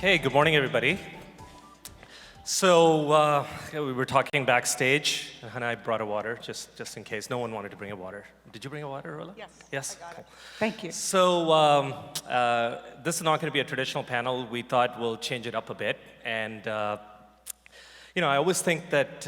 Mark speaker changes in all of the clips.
Speaker 1: Okay, good morning, everybody. So we were talking backstage, and I brought a water just in case. No one wanted to bring a water. Did you bring a water, Rola?
Speaker 2: Yes.
Speaker 1: Yes.
Speaker 2: I got
Speaker 1: Cool.
Speaker 2: it. Thank you.
Speaker 1: So this is not going to be a traditional panel. We thought we'll change it up a bit, and I always think that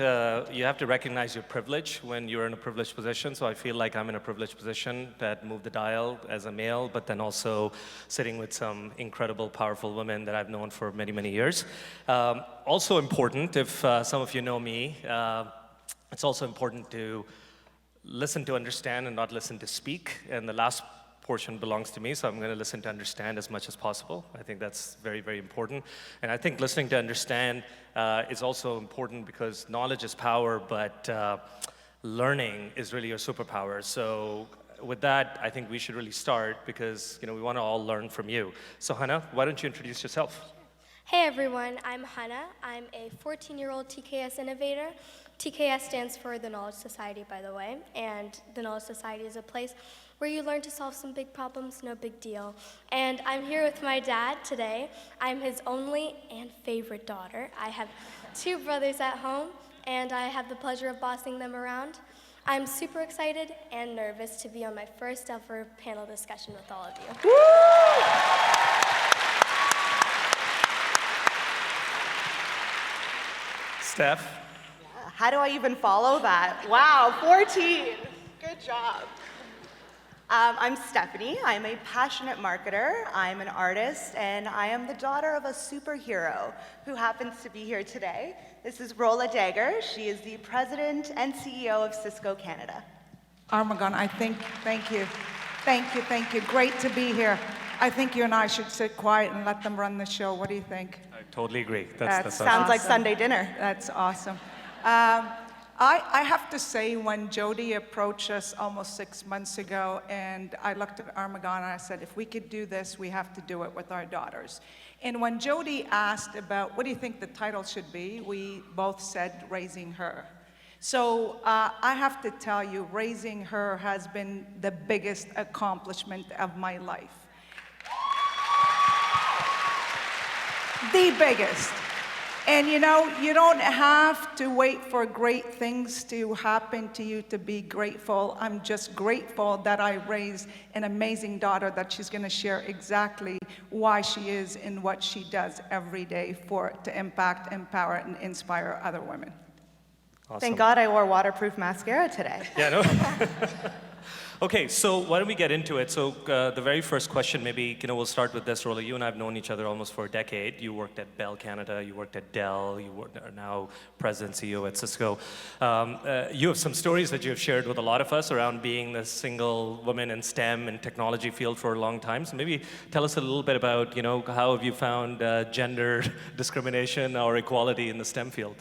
Speaker 1: you have to recognize your privilege when you're in a privileged position. So I feel like I'm in a privileged position that moved the dial as a male, but then also sitting with some incredible, powerful women that I've known for many, many years. Also important, if some of you know me, it's also important to listen to understand and not listen to speak. And the last portion belongs to me, so I'm going to listen to understand as much as possible. I think that's very, very important. And I think listening to understand is also important because knowledge is power, but learning is really your superpower. So with that, I think we should really start because we want to all learn from you. So Hannah, why don't you introduce yourself?
Speaker 3: Hey everyone, I'm Hannah. I'm a 14-year-old TKS innovator. TKS stands for the Knowledge Society, by the way, and the Knowledge Society is a place where you learn to solve some big problems, no big deal. And I'm here with my dad today. I'm his only and favorite daughter. I have 2 brothers at home, and I have the pleasure of bossing them around. I'm super excited and nervous to be on my first ever panel discussion with all of you.
Speaker 2: Woo!
Speaker 1: Steph?
Speaker 2: How do I even follow that? Wow, 14. Good job. I'm Stephanie. I'm a passionate marketer. I'm an artist, and I am the daughter of a superhero who happens to be here today. This is Rola Dagher. She is the president and CEO of Cisco Canada.
Speaker 4: Armughan, thank you. Great to be here. I think you and I should sit quiet and let them run the show. What do you think?
Speaker 1: I totally agree.
Speaker 4: That
Speaker 1: That's
Speaker 2: Sounds
Speaker 1: awesome.
Speaker 2: like Sunday dinner.
Speaker 4: That's awesome. I have to say, when Jody approached us almost 6 months ago, and I looked at Armughan and I said, if we could do this, we have to do it with our daughters. And when Jody asked about, what do you think the title should be, we both said, Raising Her. So I have to tell you, raising her has been the biggest accomplishment of my life. The biggest. And you don't have to wait for great things to happen to you to be grateful. I'm just grateful that I raised an amazing daughter that she's going to share exactly why she is and what she does every day to impact, empower, and inspire other women.
Speaker 1: Awesome.
Speaker 2: Thank God I wore waterproof mascara today.
Speaker 1: Yeah, no. Okay, so why don't we get into it? So the very first question, maybe we'll start with this. Rola, you and I have known each other almost for a decade. You worked at Bell Canada, you worked at Dell, are now president CEO at Cisco. You have some stories that you have shared with a lot of us around being the single woman in STEM and technology field for a long time. So maybe tell us a little bit about how have you found gender discrimination or equality in the STEM field?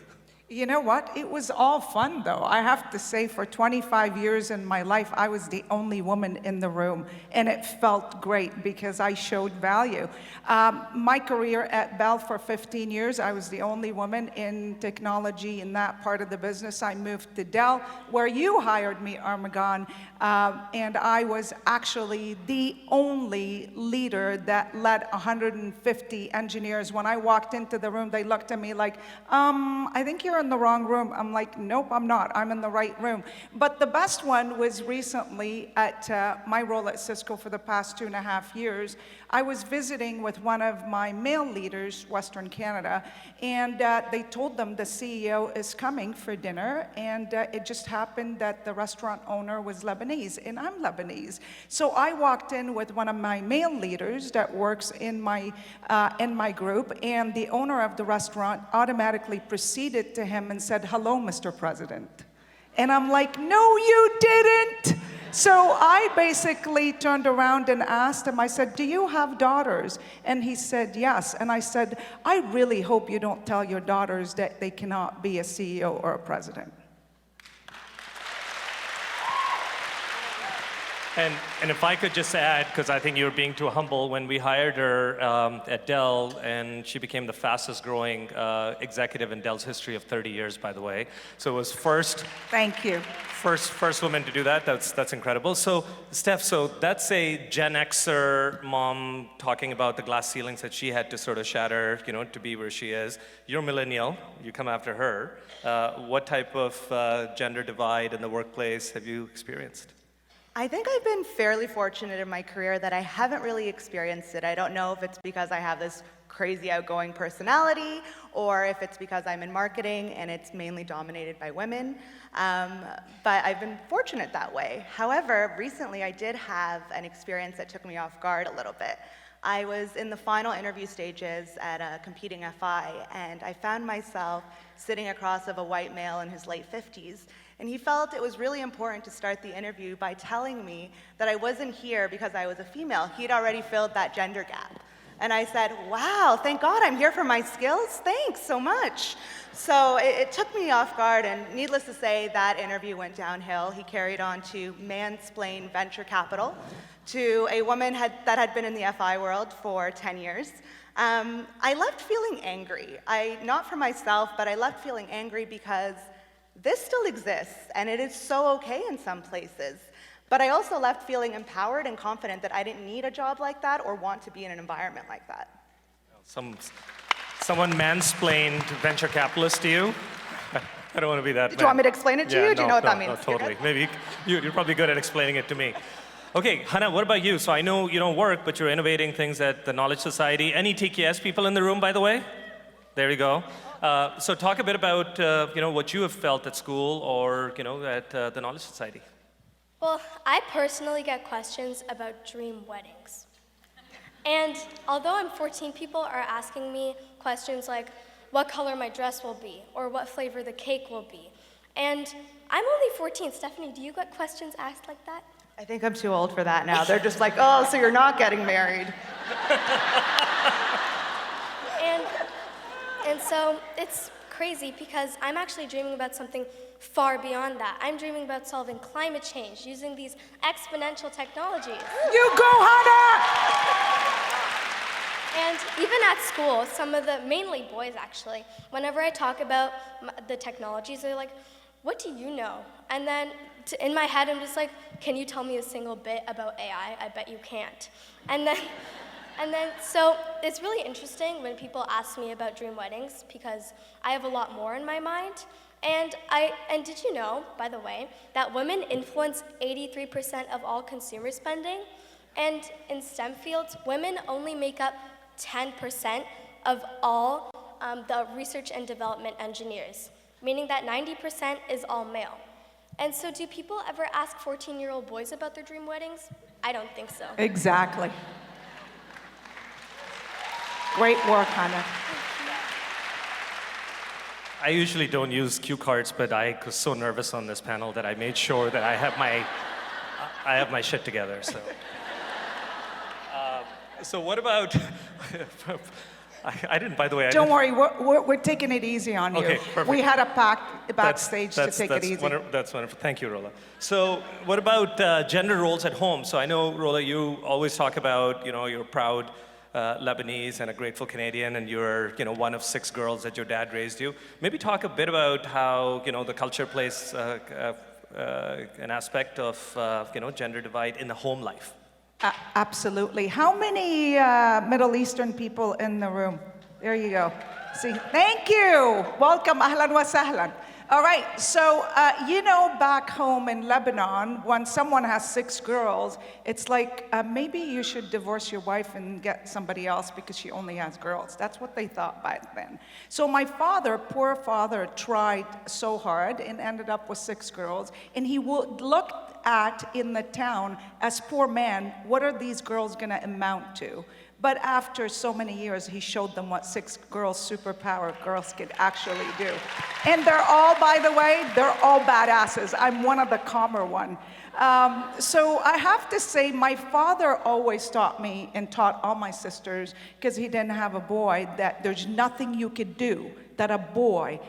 Speaker 4: You know what? It was all fun, though. I have to say, for 25 years in my life, I was the only woman in the room, and it felt great because I showed value. My career at Bell for 15 years, I was the only woman in technology in that part of the business. I moved to Dell, where you hired me, Armughan, and I was actually the only leader that led 150 engineers. When I walked into the room, they looked at me like, I think you're in the wrong room. I'm like, nope, I'm not. I'm in the right room. But the best one was recently at my role at Cisco for the past 2.5 years. I was visiting with one of my male leaders, Western Canada, and they told them the CEO is coming for dinner, and it just happened that the restaurant owner was Lebanese, and I'm Lebanese. So I walked in with one of my male leaders that works in my group, and the owner of the restaurant automatically proceeded to him and said, hello, Mr. President. And I'm like, no, you didn't. So I basically turned around and asked him, I said, do you have daughters? And he said, yes. And I said, I really hope you don't tell your daughters that they cannot be a CEO or a president.
Speaker 1: And if I could just add, because I think you were being too humble, when we hired her at Dell, and she became the fastest growing executive in Dell's history of 30 years, by the way. So it was
Speaker 4: Thank you.
Speaker 1: first woman to do that. That's incredible. So Steph, so that's a Gen Xer mom talking about the glass ceilings that she had to sort of shatter, to be where she is. You're millennial. You come after her. What type of gender divide in the workplace have you experienced?
Speaker 2: I think I've been fairly fortunate in my career that I haven't really experienced it. I don't know if it's because I have this crazy outgoing personality or if it's because I'm in marketing and it's mainly dominated by women. But I've been fortunate that way. However, recently I did have an experience that took me off guard a little bit. I was in the final interview stages at a competing FI, and I found myself sitting across of a white male in his late 50s. And he felt it was really important to start the interview by telling me that I wasn't here because I was a female. He'd already filled that gender gap. And I said, wow, thank God I'm here for my skills. Thanks so much. So it took me off guard, and needless to say, that interview went downhill. He carried on to mansplain venture capital to a woman that had been in the FI world for 10 years. I left feeling angry. Not for myself, but I left feeling angry because this still exists, and it is so okay in some places. But I also left feeling empowered and confident that I didn't need a job like that or want to be in an environment like that.
Speaker 1: Someone mansplained venture capitalist to you? I don't want to be that.
Speaker 2: Do you want me to explain it to you? Do you know what that means?
Speaker 1: No, totally. Maybe you're probably good at explaining it to me. Okay, Hannah, what about you? So I know you don't work, but you're innovating things at the Knowledge Society. Any TKS people in the room, by the way? There you go. So talk a bit about what you have felt at school or at the Knowledge Society.
Speaker 3: Well, I personally get questions about dream weddings. And although I'm 14, people are asking me questions like what color my dress will be or what flavor the cake will be. And I'm only 14. Stephanie, do you get questions asked like that?
Speaker 2: I think I'm too old for that now. They're just like, oh, so you're not getting married.
Speaker 3: And so it's crazy because I'm actually dreaming about something far beyond that. I'm dreaming about solving climate change using these exponential technologies.
Speaker 4: You go, Hannah!
Speaker 3: And even at school, some of the, mainly boys actually, whenever I talk about the technologies, they're like, what do you know? And then in my head, I'm just like, can you tell me a single bit about AI? I bet you can't. And then so it's really interesting when people ask me about dream weddings because I have a lot more in my mind. And did you know, by the way, that women influence 83% of all consumer spending? And in STEM fields, women only make up 10% of all the research and development engineers, meaning that 90% is all male. And so do people ever ask 14-year-old boys about their dream weddings? I don't think so.
Speaker 4: Exactly. Great work, Hannah.
Speaker 1: I usually don't use cue cards, but I was so nervous on this panel that I made sure that I have my shit together. So, so what about? I didn't, by the way.
Speaker 4: Don't worry, we're taking it easy on you.
Speaker 1: Okay, perfect.
Speaker 4: We had a pact backstage to take it easy.
Speaker 1: That's wonderful. Thank you, Rola. So, what about gender roles at home? So, I know, Rola, you always talk about, you're proud Lebanese and a grateful Canadian, and you're, one of 6 girls that your dad raised you. Maybe talk a bit about how, the culture plays an aspect of, gender divide in the home life.
Speaker 4: Absolutely. How many Middle Eastern people in the room? There you go. See, thank you. Welcome, ahlan wa sahlan. All right, so back home in Lebanon, when someone has 6 girls, it's like, maybe you should divorce your wife and get somebody else because she only has girls. That's what they thought back then. So my father, poor father, tried so hard and ended up with 6 girls, and he would look at in the town as poor man, what are these girls gonna amount to? But after so many years, he showed them what 6 girls superpower girls could actually do. And they're all, by the way, they're all badasses. I'm one of the calmer one. So I have to say, my father always taught me and taught all my sisters, because he didn't have a boy, that there's nothing you could do that a boy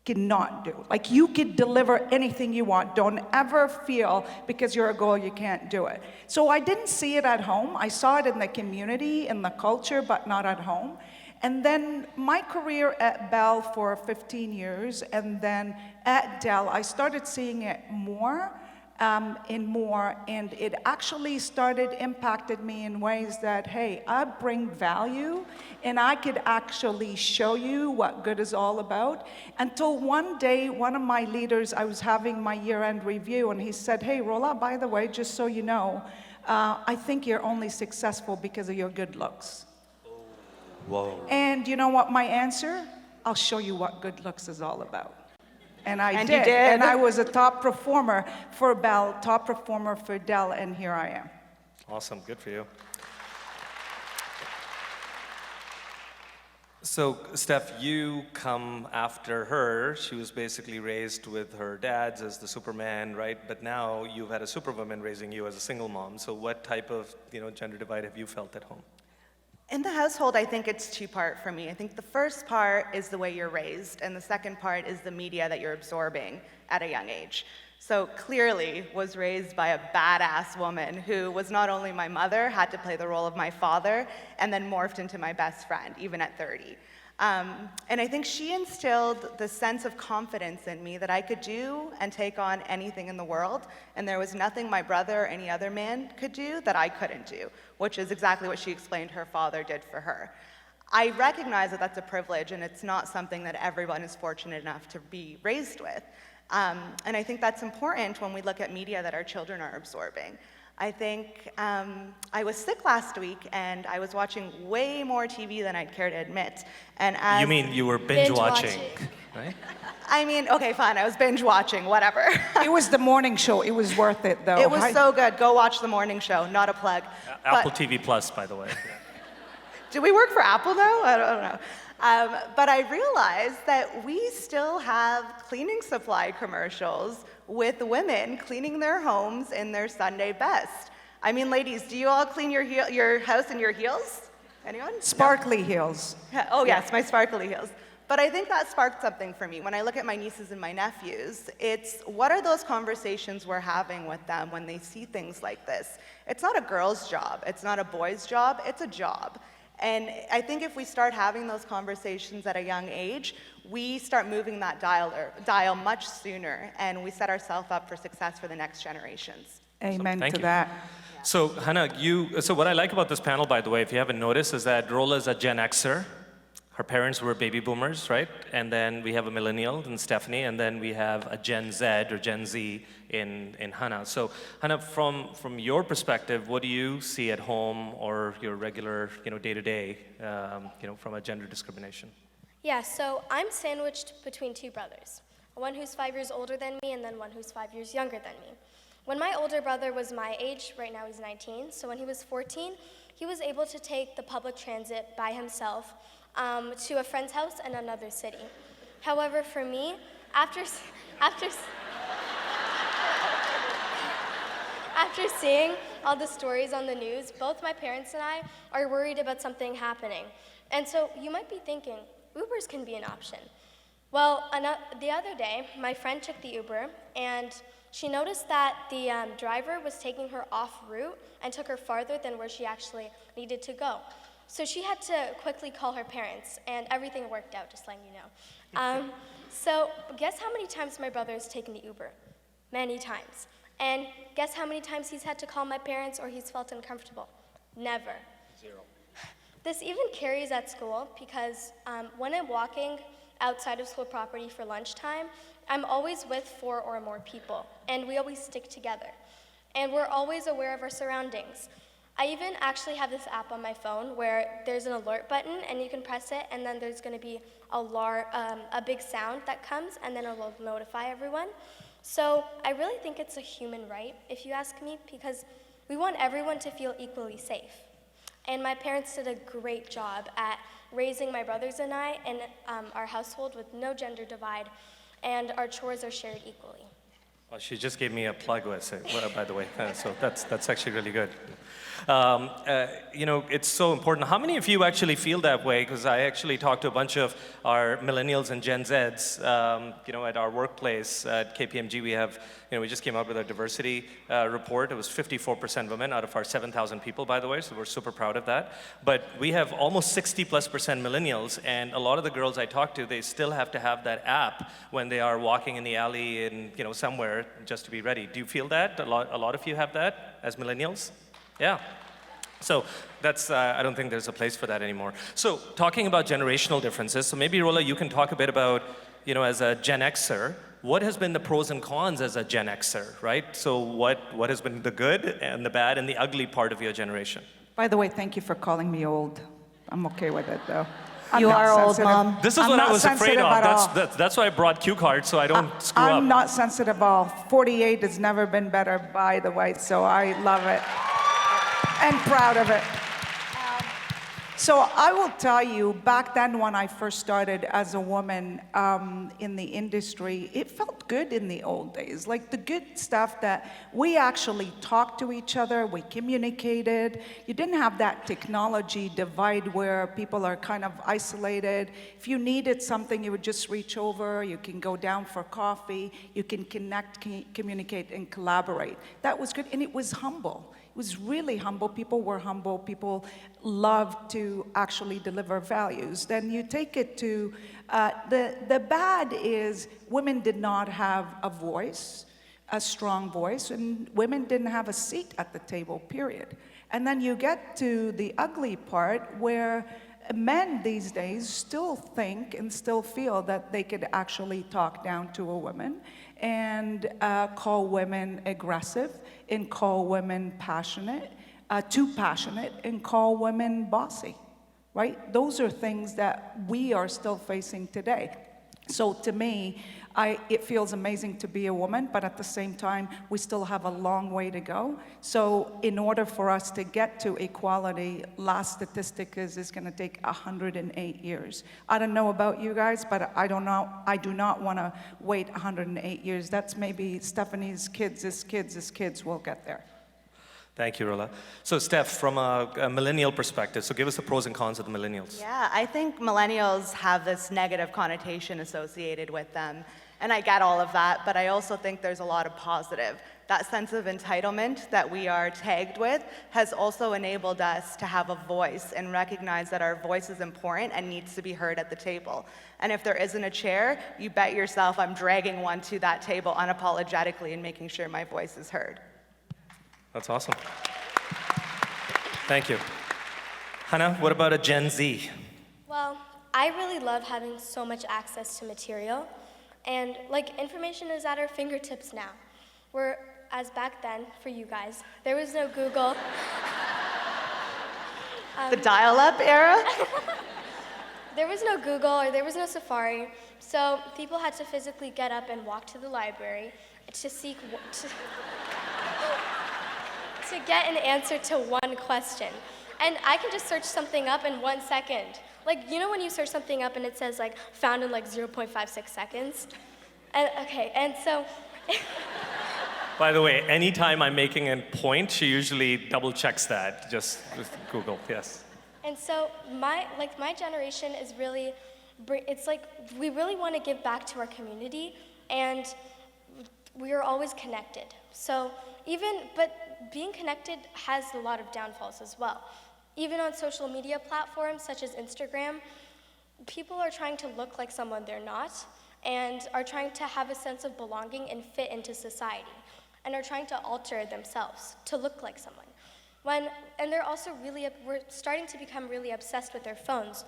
Speaker 4: cannot do. Like, you could deliver anything you want. Don't ever feel because you're a girl you can't do it. So I didn't see it at home. I saw it in the community, in the culture, but not at home. And then my career at Bell for 15 years, and then at Dell, I started seeing it more and more, and it actually started impacted me in ways that, hey, I bring value, and I could actually show you what good is all about. Until one day, one of my leaders, I was having my year-end review, and he said, hey, Rola, by the way, just so you know, I think you're only successful because of your good looks.
Speaker 1: Whoa.
Speaker 4: And you know what my answer? I'll show you what good looks is all about. And I
Speaker 2: And
Speaker 4: did.
Speaker 2: you did.
Speaker 4: And I was a top performer for Bell, top performer for Dell, and here I am.
Speaker 1: Awesome, good for you. So, Steph, you come after her. She was basically raised with her dads as the Superman, right? But now you've had a Superwoman raising you as a single mom. So what type of, gender divide have you felt at home?
Speaker 2: In the household, I think it's two-part for me. I think the first part is the way you're raised, and the second part is the media that you're absorbing at a young age. So clearly was raised by a badass woman who was not only my mother, had to play the role of my father, and then morphed into my best friend, even at 30. And I think she instilled the sense of confidence in me that I could do and take on anything in the world, and there was nothing my brother or any other man could do that I couldn't do, which is exactly what she explained her father did for her. I recognize that that's a privilege, and it's not something that everyone is fortunate enough to be raised with. And I think that's important when we look at media that our children are absorbing. I think I was sick last week, and I was watching way more TV than I'd care to admit. And as
Speaker 1: You mean you were binge watching,
Speaker 3: Binge-watching.
Speaker 1: right?
Speaker 2: I mean, okay, fine, I was binge watching, whatever.
Speaker 4: It was the morning show. It was worth it, though.
Speaker 2: It was so good. Go watch the morning show, not a plug.
Speaker 1: Apple
Speaker 2: But-
Speaker 1: TV Plus, by the way.
Speaker 2: Do we work for Apple now? I don't know. But I realized that we still have cleaning supply commercials with women cleaning their homes in their Sunday best. I mean, ladies, do you all clean your house in your heels? Anyone?
Speaker 4: Sparkly heels.
Speaker 2: Oh yes, my sparkly heels. But I think that sparked something for me. When I look at my nieces and my nephews, it's what are those conversations we're having with them when they see things like this? It's not a girl's job, it's not a boy's job, it's a job. And I think if we start having those conversations at a young age, we start moving that dial much sooner, and we set ourselves up for success for the next generations.
Speaker 4: Amen
Speaker 1: thank
Speaker 4: to
Speaker 1: you.
Speaker 4: that.
Speaker 1: So, Hannah, so what I like about this panel, by the way, if you haven't noticed, is that Rola is a Gen Xer. Her parents were baby boomers, right? And then we have a millennial in Stephanie, and then we have a Gen Z or Gen Z in Hannah. So, Hannah, from your perspective, what do you see at home or your regular, day-to-day, from a gender discrimination?
Speaker 3: Yeah, so I'm sandwiched between two brothers, one who's 5 years older than me and then one who's 5 years younger than me. When my older brother was my age, right now he's 19, so when he was 14, he was able to take the public transit by himself to a friend's house in another city. However, for me, after seeing all the stories on the news, both my parents and I are worried about something happening. And so you might be thinking, Ubers can be an option. Well, the other day, my friend took the Uber, and she noticed that the driver was taking her off route and took her farther than where she actually needed to go. So she had to quickly call her parents, and everything worked out, just letting you know. So guess how many times my brother has taken the Uber? Many times. And guess how many times he's had to call my parents or he's felt uncomfortable? Never.
Speaker 1: 0.
Speaker 3: This even carries at school because when I'm walking outside of school property for lunchtime, I'm always with 4 or more people, and we always stick together. And we're always aware of our surroundings. I even actually have this app on my phone where there's an alert button, and you can press it, and then there's going to be a big sound that comes, and then it'll notify everyone. So I really think it's a human right, if you ask me, because we want everyone to feel equally safe. And my parents did a great job at raising my brothers and I in our household with no gender divide, and our chores are shared equally.
Speaker 1: Well, she just gave me a plug, by the way, so that's actually really good. It's so important. How many of you actually feel that way? Because I actually talked to a bunch of our millennials and Gen Zs, at our workplace at KPMG. We just came out with a diversity report. It was 54% women out of our 7,000 people, by the way, so we're super proud of that. But we have almost 60+% millennials, and a lot of the girls I talk to, they still have to have that app when they are walking in the alley and, somewhere just to be ready. Do you feel that? A lot of you have that as millennials? Yeah. So that's, I don't think there's a place for that anymore. So talking about generational differences, so maybe Rola, you can talk a bit about, as a Gen Xer, what has been the pros and cons as a Gen Xer, right? So what has been the good and the bad and the ugly part of your generation?
Speaker 4: By the way, thank you for calling me old. I'm okay with it, though. I'm
Speaker 2: You
Speaker 4: not
Speaker 2: are old,
Speaker 4: sensitive.
Speaker 2: Mom.
Speaker 1: This is
Speaker 4: I'm
Speaker 1: what I
Speaker 4: not
Speaker 1: was afraid
Speaker 4: sensitive
Speaker 1: of.
Speaker 4: at all.
Speaker 1: That's why I brought cue cards, so I don't screw up.
Speaker 4: I'm not sensitive at all. 48 has never been better, by the way, so I love it and proud of it. So I will tell you, back then when I first started as a woman in the industry, it felt good in the old days. Like the good stuff that we actually talked to each other, we communicated. You didn't have that technology divide where people are kind of isolated. If you needed something, you would just reach over, you can go down for coffee, you can connect, communicate, and collaborate. That was good, and it was humble. It was really humble. People were humble. People loved to actually deliver values. Then you take it to, the bad is women did not have a voice, a strong voice, and women didn't have a seat at the table, period. And then you get to the ugly part where men these days still think and still feel that they could actually talk down to a woman and call women aggressive and call women passionate, too passionate, and call women bossy, right? Those are things that we are still facing today. So to me, it feels amazing to be a woman, but at the same time, we still have a long way to go. So in order for us to get to equality, last statistic is it's gonna take 108 years. I don't know about you guys, but I do not wanna wait 108 years. That's maybe Stephanie's kids will get there.
Speaker 1: Thank you, Rola. So Steph, from a millennial perspective, so give us the pros and cons of the millennials.
Speaker 2: Yeah, I think millennials have this negative connotation associated with them. And I get all of that, but I also think there's a lot of positive. That sense of entitlement that we are tagged with has also enabled us to have a voice and recognize that our voice is important and needs to be heard at the table. And if there isn't a chair, you bet yourself I'm dragging one to that table unapologetically and making sure my voice is heard.
Speaker 1: That's awesome. Thank you. Hannah, what about a Gen Z?
Speaker 3: Well, I really love having so much access to material. And information is at our fingertips now. Whereas back then, for you guys, there was no Google.
Speaker 2: The dial-up era?
Speaker 3: There was no Google or there was no Safari. So people had to physically get up and walk to the library to seek, to get an answer to one question. And I can just search something up in 1 second. When you search something up and it says found in 0.56 seconds? And so.
Speaker 1: By the way, anytime I'm making a point, she usually double checks that, just with Google, yes.
Speaker 3: And so my generation is really, it's we really want to give back to our community, and we are always connected. So but being connected has a lot of downfalls as well. Even on social media platforms such as Instagram, people are trying to look like someone they're not, and are trying to have a sense of belonging and fit into society, and are trying to alter themselves to look like someone. And they're also we're starting to become really obsessed with their phones,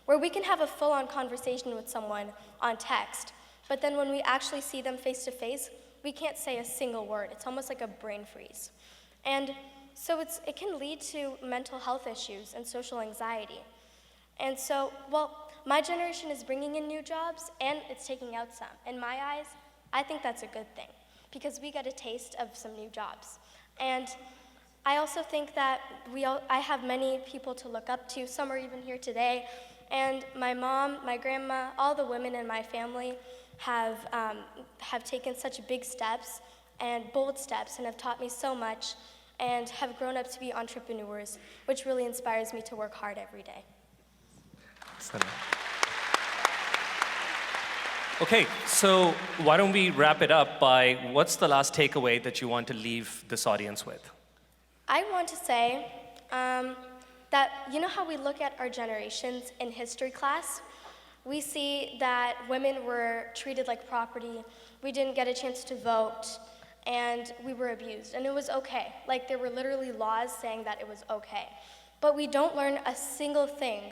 Speaker 3: where we can have a full-on conversation with someone on text, but then when we actually see them face to face, we can't say a single word. It's almost like a brain freeze. And so it can lead to mental health issues and social anxiety. And so, my generation is bringing in new jobs, and it's taking out some. In my eyes, I think that's a good thing, because we get a taste of some new jobs. And I also think that I have many people to look up to. Some are even here today. And my mom, my grandma, all the women in my family, have taken such big steps and bold steps and have taught me so much and have grown up to be entrepreneurs, which really inspires me to work hard every day.
Speaker 1: Excellent. Okay, so why don't we wrap it up by what's the last takeaway that you want to leave this audience with?
Speaker 3: I want to say that you know how we look at our generations in history class? We see that women were treated like property, we didn't get a chance to vote, and we were abused, and it was okay. Like, there were literally laws saying that it was okay. But we don't learn a single thing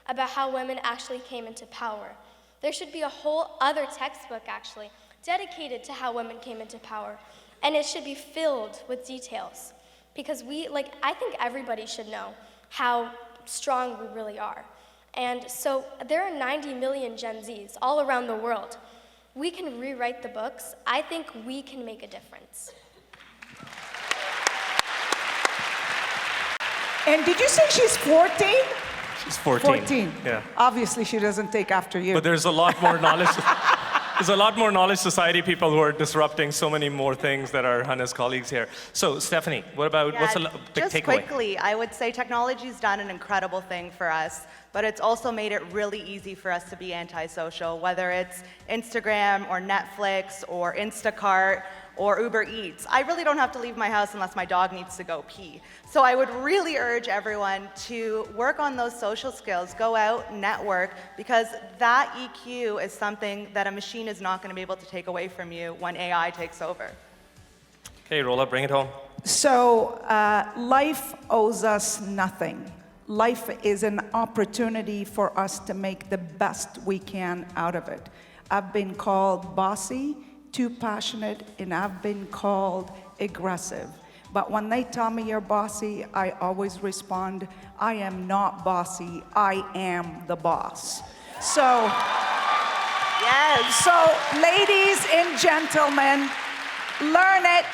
Speaker 3: about how women actually came into power. There should be a whole other textbook, actually, dedicated to how women came into power, and it should be filled with details. Because I think everybody should know how strong we really are. And so there are 90 million Gen Zs all around the world. We can rewrite the books. I think we can make a difference.
Speaker 4: And did you say she's 14?
Speaker 1: She's 14.
Speaker 4: 14.
Speaker 1: Yeah.
Speaker 4: Obviously, she doesn't take after you.
Speaker 1: But there's a lot more knowledge. There's a lot more knowledge society people who are disrupting so many more things that are Hannah's colleagues here. So, Stephanie, what's the big
Speaker 2: just
Speaker 1: takeaway?
Speaker 2: quickly, I would say technology's done an incredible thing for us, but it's also made it really easy for us to be antisocial, whether it's Instagram or Netflix or Instacart or Uber Eats. I really don't have to leave my house unless my dog needs to go pee. So I would really urge everyone to work on those social skills, go out, network, because that EQ is something that a machine is not going to be able to take away from you when AI takes over.
Speaker 1: Okay, Rola, bring it home.
Speaker 4: So, life owes us nothing. Life is an opportunity for us to make the best we can out of it. I've been called bossy, too passionate, and I've been called aggressive. But when they tell me you're bossy, I always respond, I am not bossy, I am the boss. So,
Speaker 2: Yes.
Speaker 4: so ladies and gentlemen, learn it,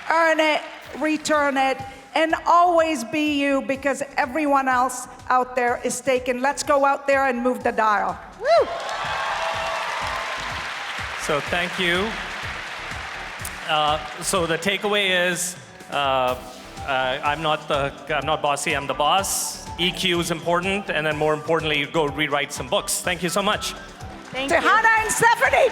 Speaker 4: earn it, return it, and always be you, because everyone else out there is taken. Let's go out there and move the dial. Woo!
Speaker 1: So thank you. So the takeaway is, I'm not bossy, I'm the boss. EQ is important, and then more importantly, go rewrite some books. Thank you so much.
Speaker 2: Thank
Speaker 4: To
Speaker 2: you.
Speaker 4: Hannah and Stephanie.